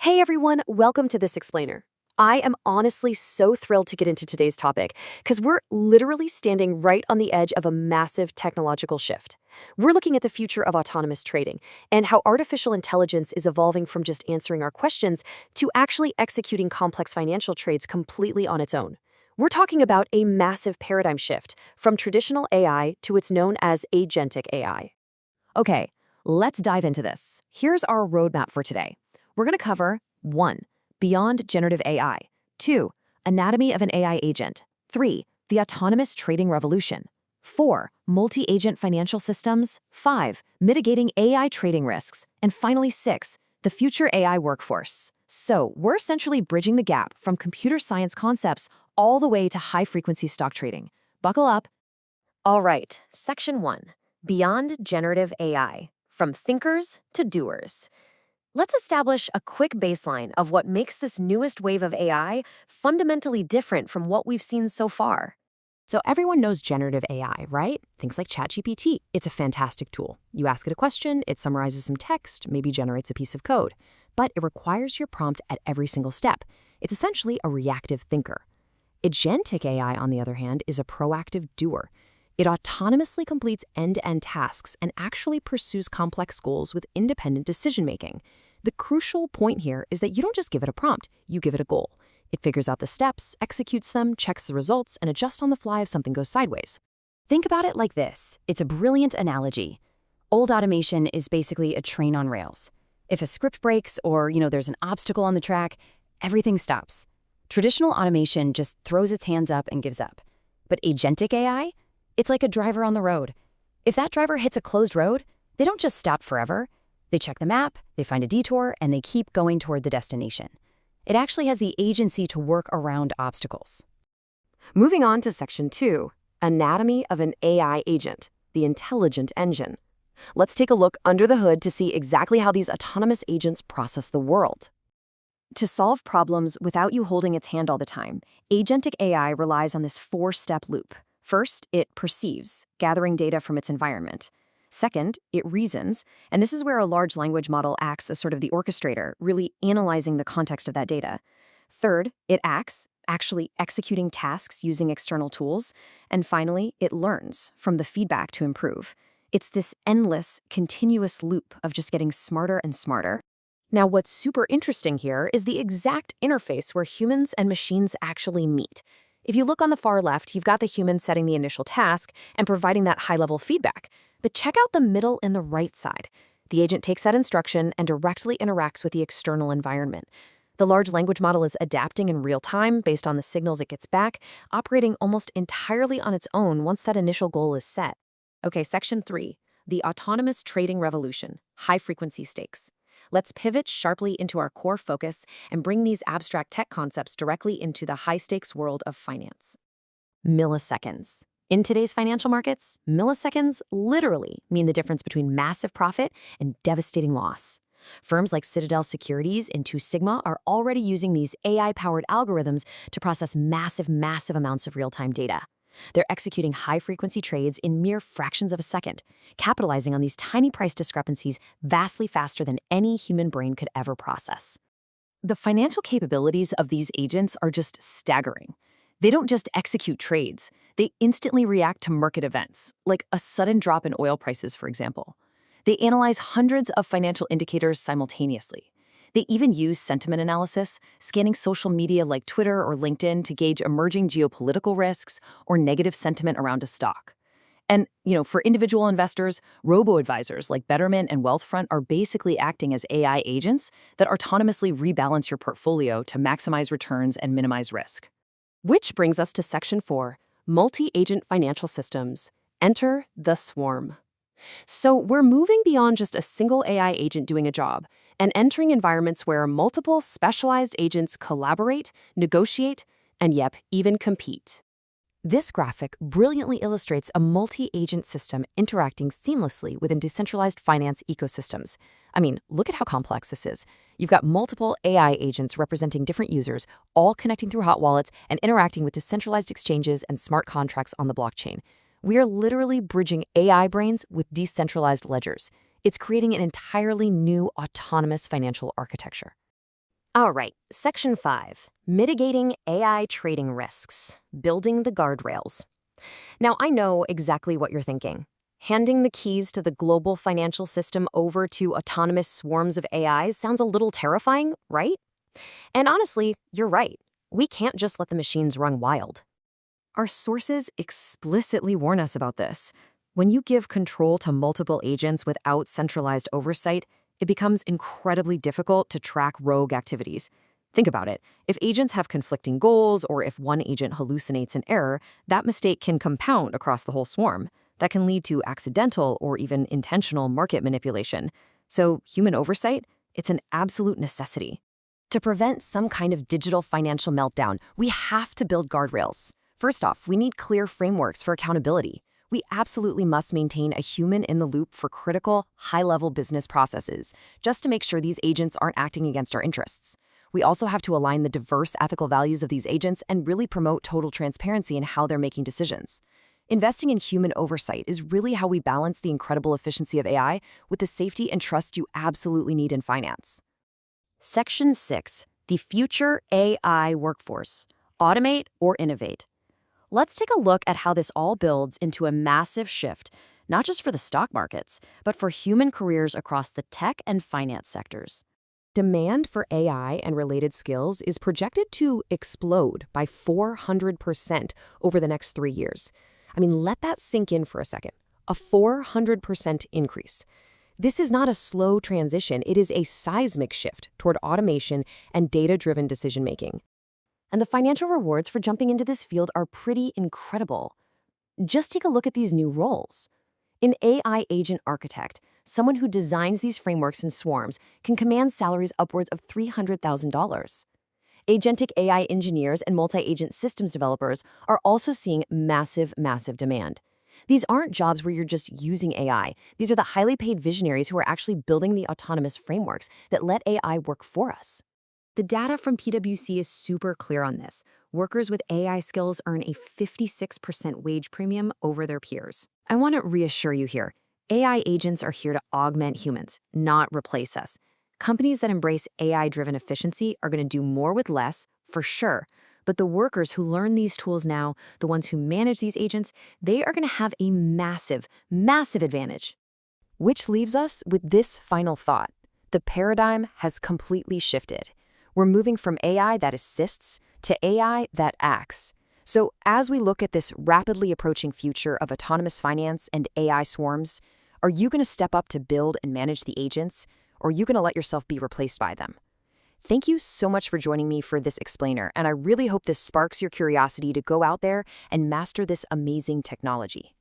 Hey everyone, welcome to This Explainer. I am honestly so thrilled to get into today's topic because we're literally standing right on the edge of a massive technological shift. We're looking at the future of autonomous trading and how artificial intelligence is evolving from just answering our questions to actually executing complex financial trades completely on its own. We're talking about a massive paradigm shift from traditional AI to what's known as agentic AI. Okay, let's dive into this. Here's our roadmap for today. We're going to cover 1. Beyond generative AI. 2. Anatomy of an AI agent. 3. The autonomous trading revolution. 4. Multi-agent financial systems. 5. Mitigating AI trading risks. And finally 6. The future AI workforce. So we're essentially bridging the gap from computer science concepts all the way to high-frequency stock trading. Buckle up. All right, Section 1. Beyond generative AI. From thinkers to doers. Let's establish a quick baseline of what makes this newest wave of AI fundamentally different from what we've seen so far. So everyone knows generative AI, right? Things like ChatGPT. It's a fantastic tool. You ask it a question, it summarizes some text, maybe generates a piece of code. But it requires your prompt at every single step. It's essentially a reactive thinker. Agentic AI, on the other hand, is a proactive doer. It autonomously completes end-to-end tasks and actually pursues complex goals with independent decision-making. The crucial point here is that you don't just give it a prompt, you give it a goal. It figures out the steps, executes them, checks the results, and adjusts on the fly if something goes sideways. Think about it like this. It's a brilliant analogy. Old automation is basically a train on rails. If a script breaks or, there's an obstacle on the track, everything stops. Traditional automation just throws its hands up and gives up. But agentic AI? It's like a driver on the road. If that driver hits a closed road, they don't just stop forever. They check the map, they find a detour, and they keep going toward the destination. It actually has the agency to work around obstacles. Moving on to Section 2, Anatomy of an AI Agent, the Intelligent Engine. Let's take a look under the hood to see exactly how these autonomous agents process the world. To solve problems without you holding its hand all the time, agentic AI relies on this 4-step loop. First, it perceives, gathering data from its environment. Second, it reasons, and this is where a large language model acts as sort of the orchestrator, really analyzing the context of that data. Third, it acts, actually executing tasks using external tools. And finally, it learns from the feedback to improve. It's this endless, continuous loop of just getting smarter and smarter. Now, what's super interesting here is the exact interface where humans and machines actually meet. If you look on the far left, you've got the human setting the initial task and providing that high-level feedback. But check out the middle and the right side. The agent takes that instruction and directly interacts with the external environment. The large language model is adapting in real time based on the signals it gets back, operating almost entirely on its own once that initial goal is set. Okay, Section 3, the autonomous trading revolution, high-frequency stakes. Let's pivot sharply into our core focus and bring these abstract tech concepts directly into the high-stakes world of finance. Milliseconds. In today's financial markets, milliseconds literally mean the difference between massive profit and devastating loss. Firms like Citadel Securities and Two Sigma are already using these AI-powered algorithms to process massive amounts of real-time data. They're executing high-frequency trades in mere fractions of a second, capitalizing on these tiny price discrepancies vastly faster than any human brain could ever process. The financial capabilities of these agents are just staggering. They don't just execute trades, they instantly react to market events, like a sudden drop in oil prices, for example. They analyze hundreds of financial indicators simultaneously. They even use sentiment analysis, scanning social media like Twitter or LinkedIn to gauge emerging geopolitical risks or negative sentiment around a stock. And, for individual investors, robo-advisors like Betterment and Wealthfront are basically acting as AI agents that autonomously rebalance your portfolio to maximize returns and minimize risk. Which brings us to Section 4, Multi-Agent Financial Systems. Enter the swarm. So we're moving beyond just a single AI agent doing a job and entering environments where multiple specialized agents collaborate, negotiate, and even compete. This graphic brilliantly illustrates a multi-agent system interacting seamlessly within decentralized finance ecosystems. I mean, look at how complex this is. You've got multiple AI agents representing different users, all connecting through hot wallets and interacting with decentralized exchanges and smart contracts on the blockchain. We are literally bridging AI brains with decentralized ledgers. It's creating an entirely new autonomous financial architecture. All right, Section 5, Mitigating AI Trading Risks, Building the Guardrails. Now, I know exactly what you're thinking. Handing the keys to the global financial system over to autonomous swarms of AIs sounds a little terrifying, right? And honestly, you're right. We can't just let the machines run wild. Our sources explicitly warn us about this. When you give control to multiple agents without centralized oversight, it becomes incredibly difficult to track rogue activities. Think about it. If agents have conflicting goals or if one agent hallucinates an error, that mistake can compound across the whole swarm. That can lead to accidental or even intentional market manipulation. So, human oversight, it's an absolute necessity. To prevent some kind of digital financial meltdown, we have to build guardrails. First off, we need clear frameworks for accountability. We absolutely must maintain a human in the loop for critical, high-level business processes, just to make sure these agents aren't acting against our interests. We also have to align the diverse ethical values of these agents and really promote total transparency in how they're making decisions. Investing in human oversight is really how we balance the incredible efficiency of AI with the safety and trust you absolutely need in finance. Section 6, the future AI workforce. Automate or innovate. Let's take a look at how this all builds into a massive shift, not just for the stock markets, but for human careers across the tech and finance sectors. Demand for AI and related skills is projected to explode by 400% over the next 3 years. I mean, let that sink in for a second. A 400% increase. This is not a slow transition, it is a seismic shift toward automation and data-driven decision-making. And the financial rewards for jumping into this field are pretty incredible. Just take a look at these new roles. An AI agent architect, someone who designs these frameworks in swarms, can command salaries upwards of $300,000. Agentic AI engineers and multi-agent systems developers are also seeing massive demand. These aren't jobs where you're just using AI. These are the highly paid visionaries who are actually building the autonomous frameworks that let AI work for us. The data from PwC is super clear on this. Workers with AI skills earn a 56% wage premium over their peers. I want to reassure you here. AI agents are here to augment humans, not replace us. Companies that embrace AI-driven efficiency are going to do more with less, for sure. But the workers who learn these tools now, the ones who manage these agents, they are going to have a massive advantage. Which leaves us with this final thought. The paradigm has completely shifted. We're moving from AI that assists to AI that acts. So as we look at this rapidly approaching future of autonomous finance and AI swarms, are you going to step up to build and manage the agents, or are you going to let yourself be replaced by them? Thank you so much for joining me for this explainer, and I really hope this sparks your curiosity to go out there and master this amazing technology.